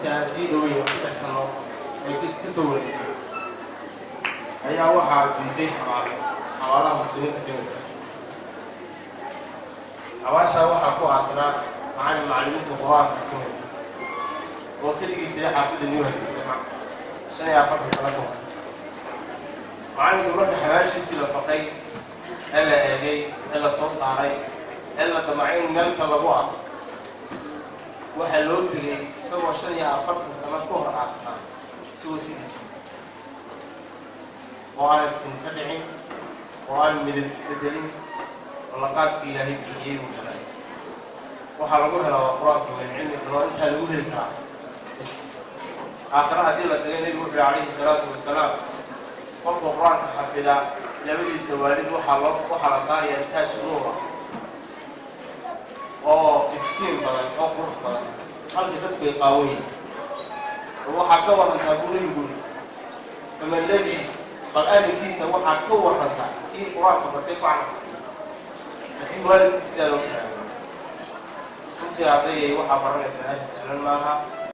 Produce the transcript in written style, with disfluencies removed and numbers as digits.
intaasi dhowey waxsano ay ka soo wareegtay ayaa waxaa dhintay xawaalaha muslimiinta kamida xawaasha waxaa ku aasnaa macallimiinta quraanka kamida oo ka dhigi jiray xaafidda New York City 45 sano ka hor macallinku marka xawaashiisii la faqay la eegay la soo saaray la damacay meelka lagu aaso waxa loo tagay isagoo 45 sano ka hor aasnaa soo sidiisa وأنا تنفعين وأنا من المستدلين ولقات في إلهي بحيي وجلال وحرقوها لو أقرأت من علم القرآن حلوه الكعب آخرها دي لسنين الوحي عليه الصلاة والسلام وفق القرآن حفلا لبدي السوالد وحرصاني ينتاج نورا وإفتين بدن أو قرح بدن قلبي فتك قوي وحكوا من تقول يقول فما الذي الآن كيسة وحى كور رجع كي قرآن فتقع لكن والد كيسة لو كان كنت أعطيه وحى برنا سنة سهلا معها